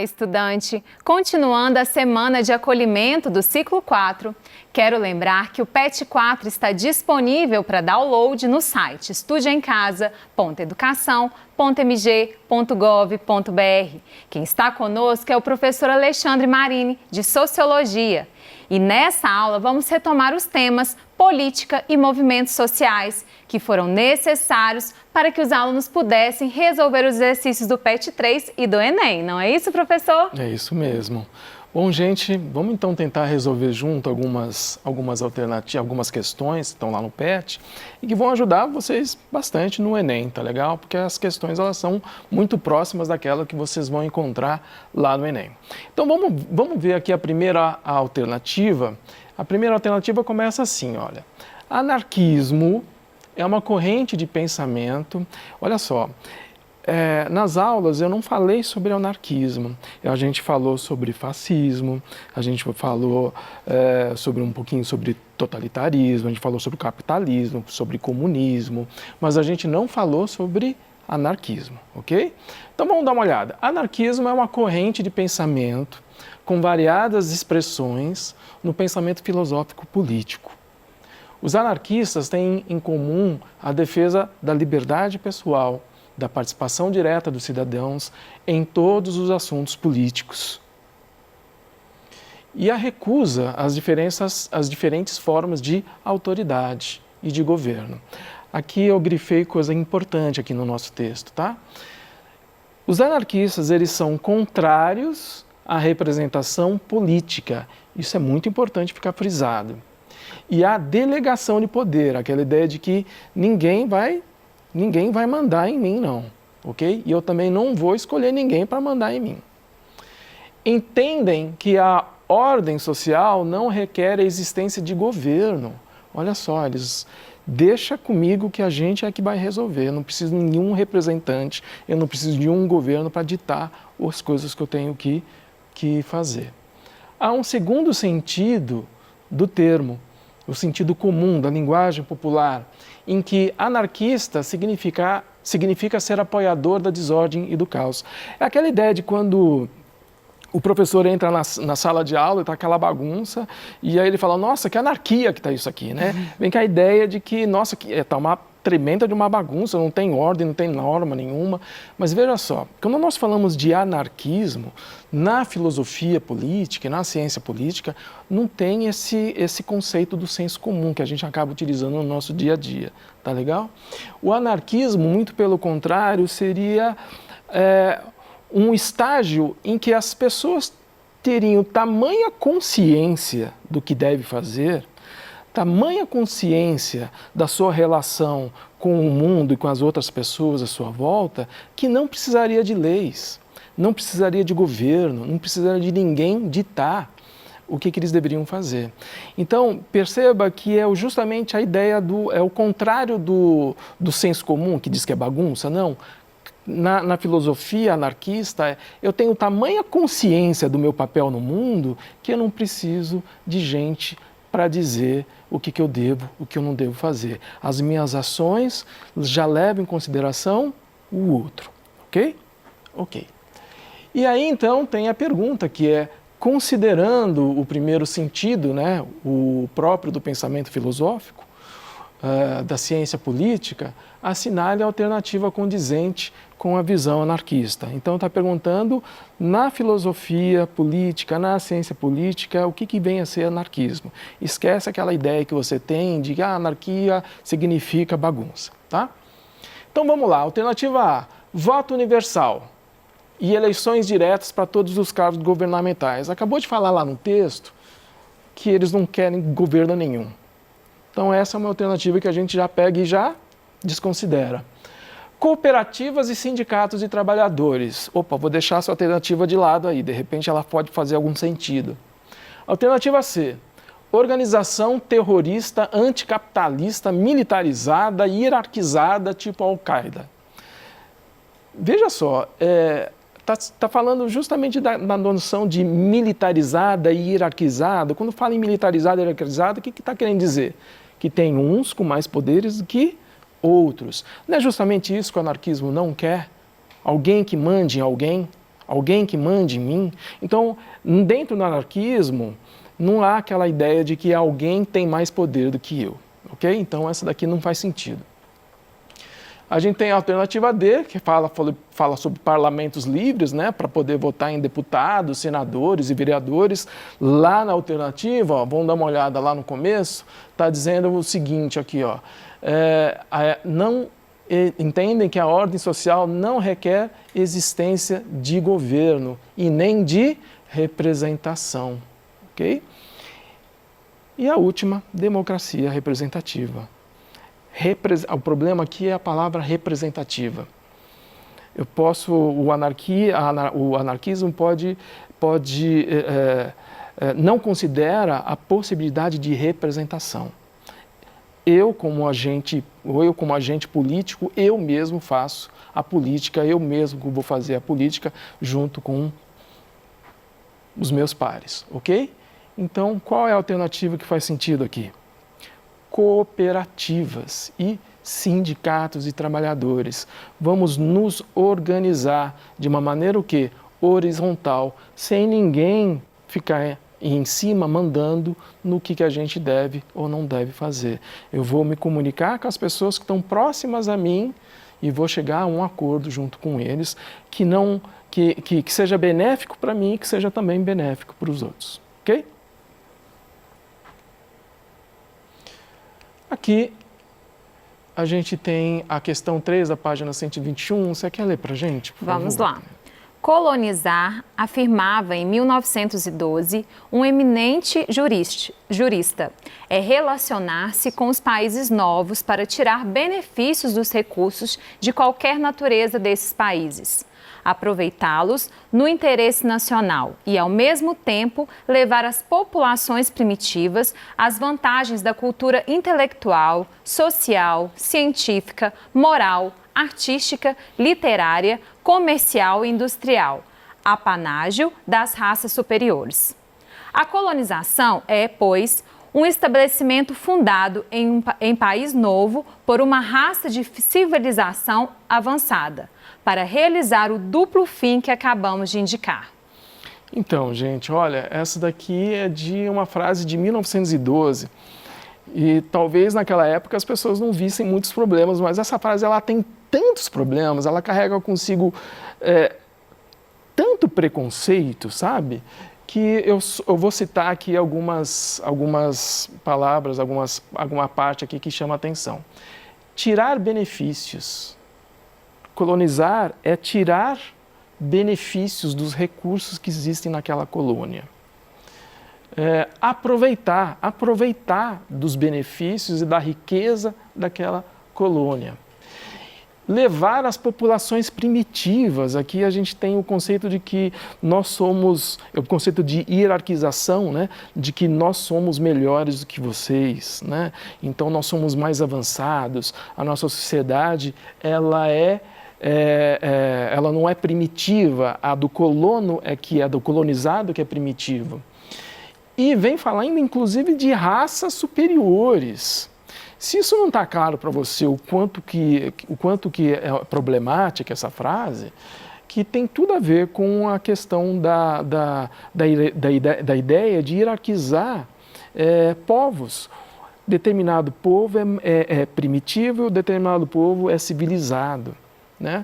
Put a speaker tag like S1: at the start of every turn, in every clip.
S1: estudante! Continuando a semana de acolhimento do ciclo 4, quero lembrar que o PET 4 está disponível para download no site estudeemcasa.educação.mg.gov.br. Quem está conosco é o professor Alexandre Marini, de Sociologia. E nessa aula vamos retomar os temas política e movimentos sociais que foram necessários para que os alunos pudessem resolver os exercícios do PET 3 e do Enem. Não é isso, professor?
S2: É isso mesmo. Bom, gente, vamos então tentar resolver junto algumas alternativas, algumas questões que estão lá no PET e que vão ajudar vocês bastante no Enem, tá legal? Porque as questões elas são muito próximas daquela que vocês vão encontrar lá no Enem. Então vamos ver aqui a primeira alternativa. A primeira alternativa começa assim, olha. Anarquismo é uma corrente de pensamento. Olha só. Nas aulas eu não falei sobre anarquismo, a gente falou sobre fascismo, a gente falou sobre um pouquinho sobre totalitarismo, a gente falou sobre capitalismo, sobre comunismo, mas a gente não falou sobre anarquismo, ok? Então vamos dar uma olhada. Anarquismo é uma corrente de pensamento com variadas expressões no pensamento filosófico político. Os anarquistas têm em comum a defesa da liberdade pessoal, da participação direta dos cidadãos em todos os assuntos políticos. E a recusa às diferentes formas de autoridade e de governo. Aqui eu grifei coisa importante aqui no nosso texto, tá? Os anarquistas, eles são contrários à representação política. Isso é muito importante ficar frisado. E à delegação de poder, aquela ideia de que ninguém vai mandar em mim, não, ok? E eu também não vou escolher ninguém para mandar em mim. Entendem que a ordem social não requer a existência de governo. Olha só, eles deixa comigo que a gente é que vai resolver. Eu não preciso de nenhum representante, eu não preciso de um governo para ditar as coisas que eu tenho que fazer. Há um segundo sentido do termo, o sentido comum da linguagem popular, em que anarquista significa ser apoiador da desordem e do caos. É aquela ideia de quando o professor entra na sala de aula e está aquela bagunça, e aí ele fala, nossa, que anarquia que está isso aqui, né? Vem com a ideia de que, nossa, está uma tremenda de uma bagunça, não tem ordem, não tem norma nenhuma. Mas veja só, quando nós falamos de anarquismo, na filosofia política, na ciência política, não tem esse conceito do senso comum que a gente acaba utilizando no nosso dia a dia, tá legal? O anarquismo, muito pelo contrário, seria um estágio em que as pessoas teriam tamanha consciência do que deve fazer, tamanha consciência da sua relação com o mundo e com as outras pessoas à sua volta, que não precisaria de leis, não precisaria de governo, não precisaria de ninguém ditar o que eles deveriam fazer. Então, perceba que é justamente a ideia é o contrário do senso comum, que diz que é bagunça, não. Na filosofia anarquista, eu tenho tamanha consciência do meu papel no mundo que eu não preciso de gente para dizer o que eu devo, o que eu não devo fazer. As minhas ações já levam em consideração o outro, ok? Ok. E aí, então, tem a pergunta que é, considerando o primeiro sentido, né, o próprio do pensamento filosófico, da ciência política, assinale a alternativa condizente com a visão anarquista. Então, está perguntando, na filosofia política, na ciência política, o que vem a ser anarquismo? Esquece aquela ideia que você tem de que a anarquia significa bagunça, tá? Então, vamos lá. Alternativa A, voto universal e eleições diretas para todos os cargos governamentais. Acabou de falar lá no texto que eles não querem governo nenhum. Então, essa é uma alternativa que a gente já pega e já desconsidera. Cooperativas e sindicatos de trabalhadores. Opa, vou deixar essa alternativa de lado aí, de repente ela pode fazer algum sentido. Alternativa C. Organização terrorista, anticapitalista, militarizada, hierarquizada, tipo Al-Qaeda. Veja só, está falando justamente da noção de militarizada e hierarquizada. Quando fala em militarizada e hierarquizada, o que está querendo dizer? Que tem uns com mais poderes do que outros. Não é justamente isso que o anarquismo não quer? Alguém que mande em alguém? Alguém que mande em mim? Então, dentro do anarquismo, não há aquela ideia de que alguém tem mais poder do que eu, ok? Então, essa daqui não faz sentido. A gente tem a alternativa D, que fala sobre parlamentos livres, né, para poder votar em deputados, senadores e vereadores. Lá na alternativa, ó, vamos dar uma olhada lá no começo, está dizendo o seguinte aqui, ó, entendem que a ordem social não requer existência de governo e nem de representação, ok? E a última, democracia representativa. O problema aqui é a palavra representativa. O anarquismo não considera a possibilidade de representação. Eu como agente político, eu mesmo faço a política, eu mesmo vou fazer a política junto com os meus pares, ok? Então, qual é a alternativa que faz sentido aqui? Cooperativas e sindicatos e trabalhadores. Vamos nos organizar de uma maneira o quê? Horizontal, sem ninguém ficar em cima mandando no que a gente deve ou não deve fazer. Eu vou me comunicar com as pessoas que estão próximas a mim e vou chegar a um acordo junto com eles que seja benéfico para mim e que seja também benéfico para os outros, ok? Aqui a gente tem a questão 3 da página 121. Você quer ler para a gente, por favor?
S1: Vamos lá. Colonizar, afirmava em 1912 um eminente jurista, é relacionar-se com os países novos para tirar benefícios dos recursos de qualquer natureza desses países, aproveitá-los no interesse nacional e, ao mesmo tempo, levar às populações primitivas as vantagens da cultura intelectual, social, científica, moral, artística, literária, comercial e industrial, apanágio das raças superiores. A colonização é, pois, um estabelecimento fundado em país novo por uma raça de civilização avançada, para realizar o duplo fim que acabamos de indicar.
S2: Então, gente, olha, essa daqui é de uma frase de 1912. E talvez naquela época as pessoas não vissem muitos problemas, mas essa frase ela tem tantos problemas, ela carrega consigo tanto preconceito, sabe? Que eu vou citar aqui algumas palavras, alguma parte aqui que chama a atenção. Tirar benefícios. Colonizar é tirar benefícios dos recursos que existem naquela colônia. Aproveitar dos benefícios e da riqueza daquela colônia. Levar as populações primitivas, aqui a gente tem o conceito de que nós somos, o conceito de hierarquização, né? De que nós somos melhores do que vocês, né? Então nós somos mais avançados, a nossa sociedade ela não é primitiva, a do colono é do colonizado que é primitiva. E vem falando, inclusive, de raças superiores. Se isso não está claro para você o quanto que é problemática essa frase, que tem tudo a ver com a questão da ideia de hierarquizar povos. Determinado povo é primitivo, determinado povo é civilizado, né?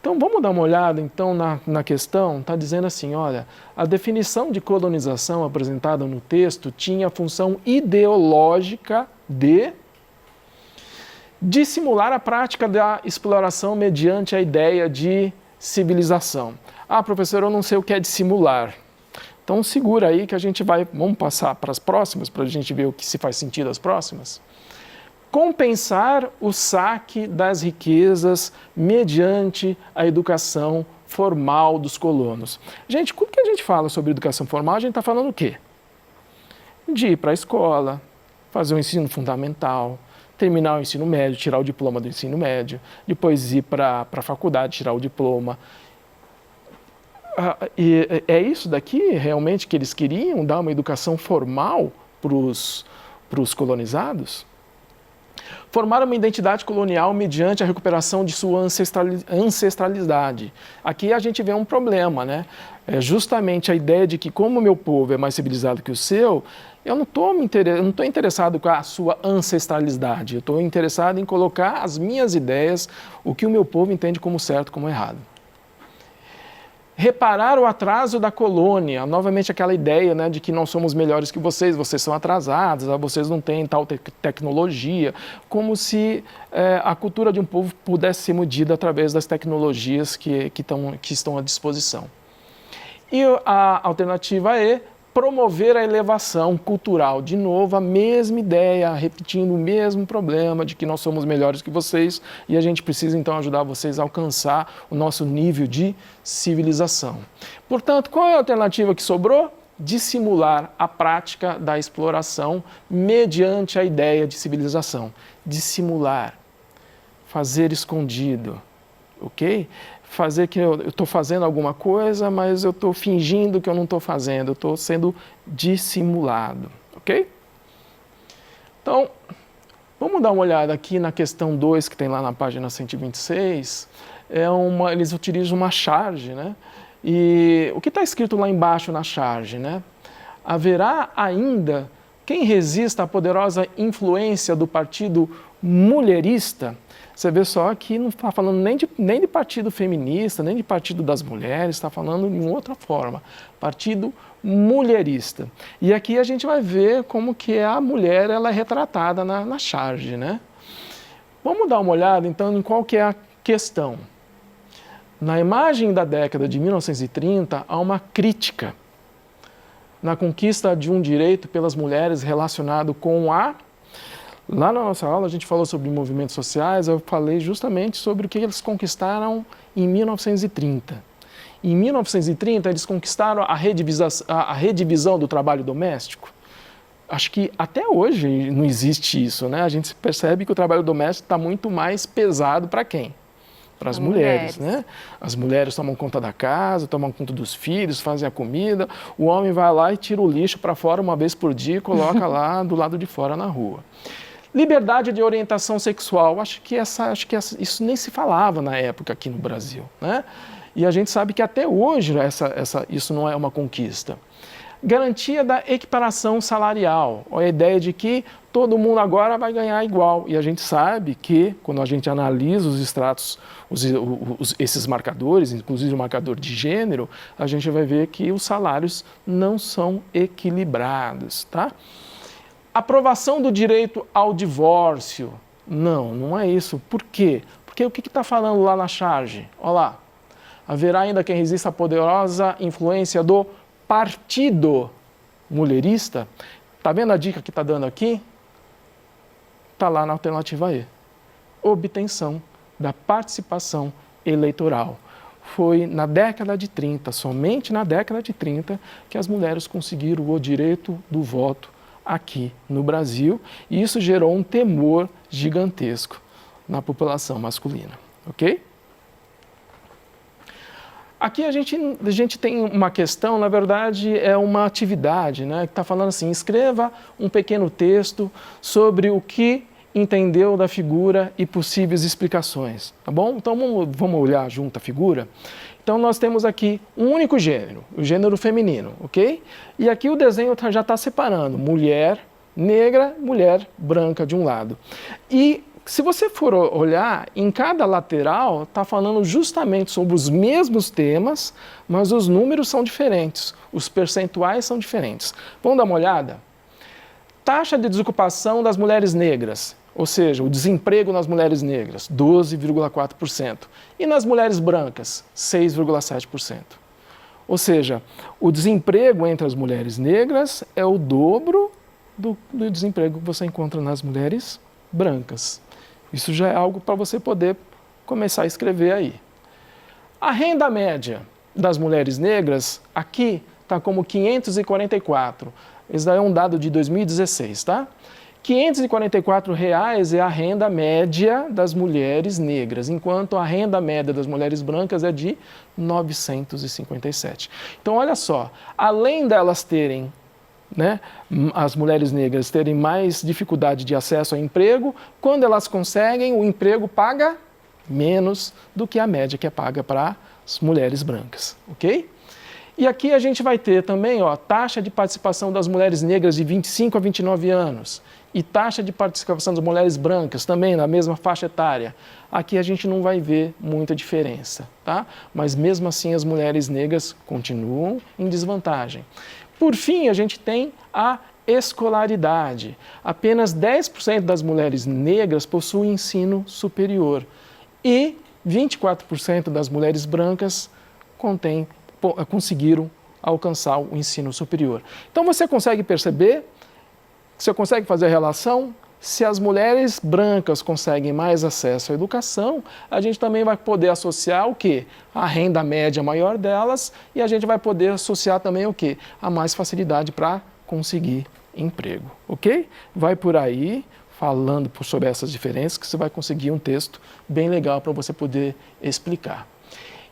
S2: Então, vamos dar uma olhada, então, na questão. Está dizendo assim, olha, a definição de colonização apresentada no texto tinha a função ideológica de dissimular a prática da exploração mediante a ideia de civilização. Ah, professor, eu não sei o que é dissimular. Então, segura aí que vamos passar para as próximas, para a gente ver o que se faz sentido as próximas. Compensar o saque das riquezas mediante a educação formal dos colonos. Gente, quando que a gente fala sobre educação formal, a gente está falando o quê? De ir para a escola, fazer o ensino fundamental, terminar o ensino médio, tirar o diploma do ensino médio, depois ir para a faculdade, tirar o diploma. E é isso daqui realmente que eles queriam, dar uma educação formal para os colonizados? Formar uma identidade colonial mediante a recuperação de sua ancestralidade. Aqui a gente vê um problema, né? É justamente a ideia de que, como o meu povo é mais civilizado que o seu, eu não estou interessado com a sua ancestralidade, eu estou interessado em colocar as minhas ideias, o que o meu povo entende como certo, como errado. Reparar o atraso da colônia, novamente aquela ideia, né, de que nós somos melhores que vocês são atrasados, vocês não têm tal tecnologia, como se a cultura de um povo pudesse ser medida através das tecnologias que estão à disposição. E a alternativa E, promover a elevação cultural. De novo, a mesma ideia, repetindo o mesmo problema de que nós somos melhores que vocês e a gente precisa então ajudar vocês a alcançar o nosso nível de civilização. Portanto, qual é a alternativa que sobrou? Dissimular a prática da exploração mediante a ideia de civilização. Dissimular, fazer escondido, ok? Fazer que eu estou fazendo alguma coisa, mas eu estou fingindo que eu não estou fazendo, eu estou sendo dissimulado, ok? Então, vamos dar uma olhada aqui na questão 2, que tem lá na página 126, eles utilizam uma charge, né? E o que está escrito lá embaixo na charge, né? Haverá ainda quem resista à poderosa influência do partido mulherista. Você vê só que não está falando nem de partido feminista, nem de partido das mulheres, está falando de uma outra forma, partido mulherista. E aqui a gente vai ver como que a mulher ela é retratada na charge, né? Vamos dar uma olhada então em qual que é a questão. Na imagem da década de 1930, há uma crítica na conquista de um direito pelas mulheres relacionado com a... Lá na nossa aula a gente falou sobre movimentos sociais, eu falei justamente sobre o que eles conquistaram em 1930. Em 1930 eles conquistaram a redivisão do trabalho doméstico. Acho que até hoje não existe isso, né? A gente percebe que o trabalho doméstico está muito mais pesado para quem? Para as mulheres, né? As mulheres tomam conta da casa, tomam conta dos filhos, fazem a comida, o homem vai lá e tira o lixo para fora uma vez por dia e coloca lá do lado de fora na rua. Liberdade de orientação sexual, acho que isso nem se falava na época aqui no Brasil, né? E a gente sabe que até hoje isso não é uma conquista. Garantia da equiparação salarial, a ideia de que todo mundo agora vai ganhar igual. E a gente sabe que, quando a gente analisa os extratos, esses marcadores, inclusive o marcador de gênero, a gente vai ver que os salários não são equilibrados, tá? Aprovação do direito ao divórcio. Não é isso. Por quê? Porque o que está falando lá na charge? Olha lá. Haverá ainda quem resista à poderosa influência do partido mulherista. Está vendo a dica que está dando aqui? Está lá na alternativa E. Obtenção da participação eleitoral. Foi na década de 30, somente na década de 30, que as mulheres conseguiram o direito do voto aqui no Brasil, e isso gerou um temor gigantesco na população masculina, ok? Aqui a gente tem uma questão, na verdade, é uma atividade, né, que está falando assim, escreva um pequeno texto sobre o que entendeu da figura e possíveis explicações, tá bom? Então vamos olhar junto a figura. Então nós temos aqui um único gênero, o gênero feminino, ok? E aqui o desenho já está separando mulher negra, mulher branca de um lado. E se você for olhar, em cada lateral está falando justamente sobre os mesmos temas, mas os números são diferentes, os percentuais são diferentes. Vamos dar uma olhada? Taxa de desocupação das mulheres negras, ou seja, o desemprego nas mulheres negras, 12,4%. E nas mulheres brancas, 6,7%. Ou seja, o desemprego entre as mulheres negras é o dobro do desemprego que você encontra nas mulheres brancas. Isso já é algo para você poder começar a escrever aí. A renda média das mulheres negras, aqui está como 544. Esse daí é um dado de 2016, tá? R$ 544 reais é a renda média das mulheres negras, enquanto a renda média das mulheres brancas é de 957. Então, olha só, além delas terem né, as mulheres negras terem mais dificuldade de acesso ao emprego. Quando elas conseguem, o emprego paga menos do que a média que é paga para as mulheres brancas, ok? E aqui a gente vai ter também, ó, taxa de participação das mulheres negras de 25 a 29 anos e taxa de participação das mulheres brancas também na mesma faixa etária. Aqui a gente não vai ver muita diferença, tá? Mas mesmo assim as mulheres negras continuam em desvantagem. Por fim, a gente tem a escolaridade. Apenas 10% das mulheres negras possuem ensino superior e 24% das mulheres brancas conseguiram alcançar o ensino superior. Então você consegue perceber, você consegue fazer a relação? Se as mulheres brancas conseguem mais acesso à educação, a gente também vai poder associar o quê? A renda média maior delas, e a gente vai poder associar também o quê? A mais facilidade para conseguir emprego, ok? Vai por aí, falando sobre essas diferenças, que você vai conseguir um texto bem legal para você poder explicar.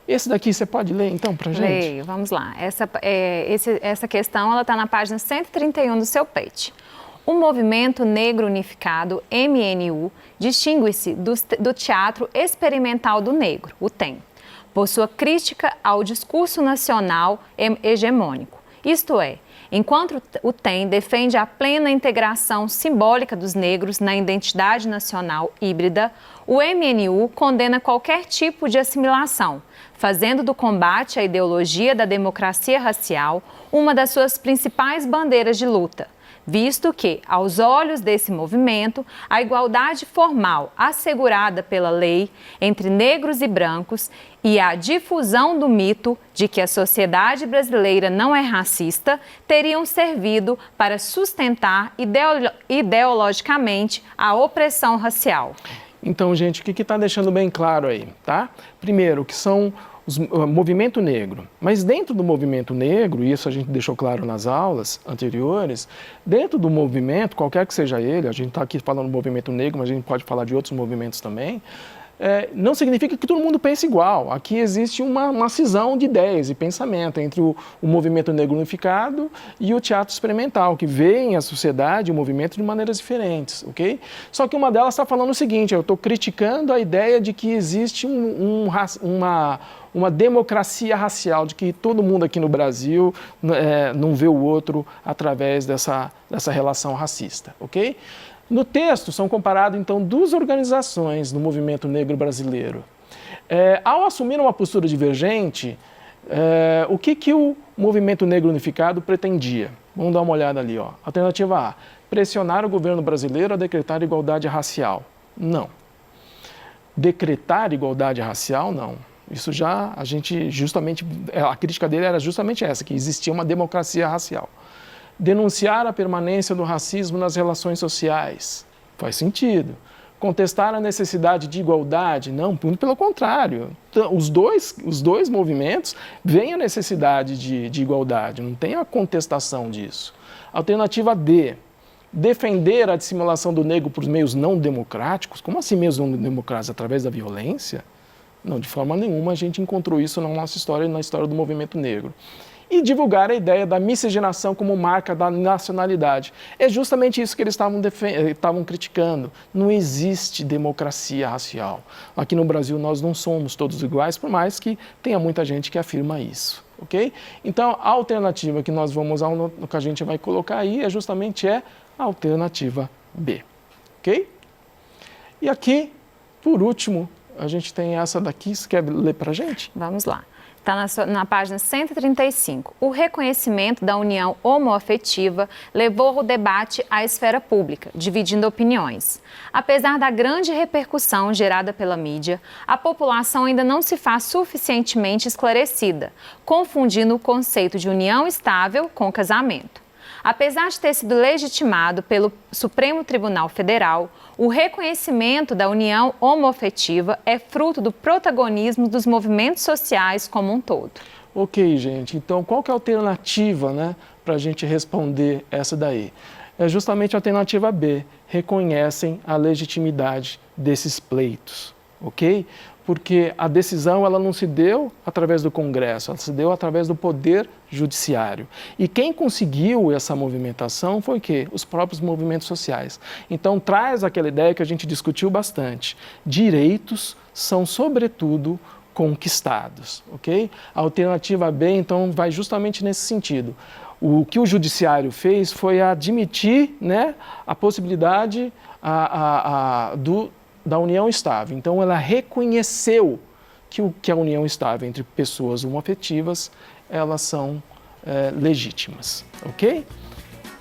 S2: Esse daqui você pode ler, então, para a gente?
S1: Leio, vamos lá. Essa questão está na página 131 do seu PET. O Movimento Negro Unificado, MNU, distingue-se do Teatro Experimental do Negro, o TEM, por sua crítica ao discurso nacional hegemônico. Isto é, enquanto o TEM defende a plena integração simbólica dos negros na identidade nacional híbrida, o MNU condena qualquer tipo de assimilação, fazendo do combate à ideologia da democracia racial uma das suas principais bandeiras de luta, visto que, aos olhos desse movimento, a igualdade formal assegurada pela lei entre negros e brancos e a difusão do mito de que a sociedade brasileira não é racista teriam servido para sustentar ideologicamente a opressão racial.
S2: Então, gente, o que está deixando bem claro aí, tá? Primeiro, que são o movimento negro. Mas dentro do movimento negro, e isso a gente deixou claro nas aulas anteriores, dentro do movimento, qualquer que seja ele, a gente está aqui falando do movimento negro, mas a gente pode falar de outros movimentos também, não significa que todo mundo pense igual. Aqui existe uma cisão de ideias e pensamento entre o movimento negro unificado e o teatro experimental, que veem a sociedade e o movimento de maneiras diferentes, ok? Só que uma delas está falando o seguinte: eu estou criticando a ideia de que existe uma democracia racial, de que todo mundo aqui no Brasil não vê o outro através dessa relação racista, ok? No texto, são comparadas, então, duas organizações do movimento negro brasileiro. Ao assumir uma postura divergente, o que o movimento negro unificado pretendia? Vamos dar uma olhada ali, ó. Alternativa A, pressionar o governo brasileiro a decretar igualdade racial. Não. Decretar igualdade racial, não. Isso já, a crítica dele era justamente essa, que existia uma democracia racial. Denunciar a permanência do racismo nas relações sociais. Faz sentido. Contestar a necessidade de igualdade? Não, muito pelo contrário. Os dois movimentos veem a necessidade de igualdade, não tem a contestação disso. Alternativa D. Defender a dissimulação do negro por meios não democráticos? Como assim meios não democráticos? Através da violência? Não, de forma nenhuma a gente encontrou isso na nossa história e na história do movimento negro. E divulgar a ideia da miscigenação como marca da nacionalidade. É justamente isso que eles estavam criticando. Não existe democracia racial. Aqui no Brasil nós não somos todos iguais, por mais que tenha muita gente que afirma isso, ok? Então a alternativa que nós vamos usar, no que a gente vai colocar aí, justamente a alternativa B, ok? E aqui, por último, a gente tem essa daqui. Você quer ler para a gente?
S1: Vamos lá. Está na página 135. O reconhecimento da união homoafetiva levou o debate à esfera pública, dividindo opiniões. Apesar da grande repercussão gerada pela mídia, a população ainda não se faz suficientemente esclarecida, confundindo o conceito de união estável com casamento. Apesar de ter sido legitimado pelo Supremo Tribunal Federal, o reconhecimento da união homoafetiva é fruto do protagonismo dos movimentos sociais como um todo.
S2: Ok, gente. Então, qual que é a alternativa, né, para a gente responder essa daí? É justamente a alternativa B. Reconhecem a legitimidade desses pleitos, ok? Porque a decisão ela não se deu através do Congresso, ela se deu através do Poder Judiciário. E quem conseguiu essa movimentação foi o quê? Os próprios movimentos sociais. Então traz aquela ideia que a gente discutiu bastante. Direitos são, sobretudo, conquistados, ok? A alternativa B, então, vai justamente nesse sentido. O que o Judiciário fez foi admitir, né, a possibilidade da união estável. Então, ela reconheceu que a união estável entre pessoas homoafetivas, elas são legítimas, ok?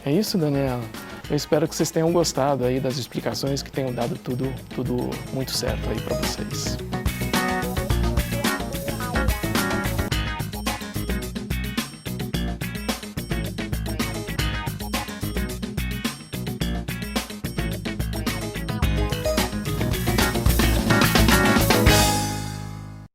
S2: É isso, Daniela? Eu espero que vocês tenham gostado aí das explicações, que tenham dado tudo muito certo aí para vocês.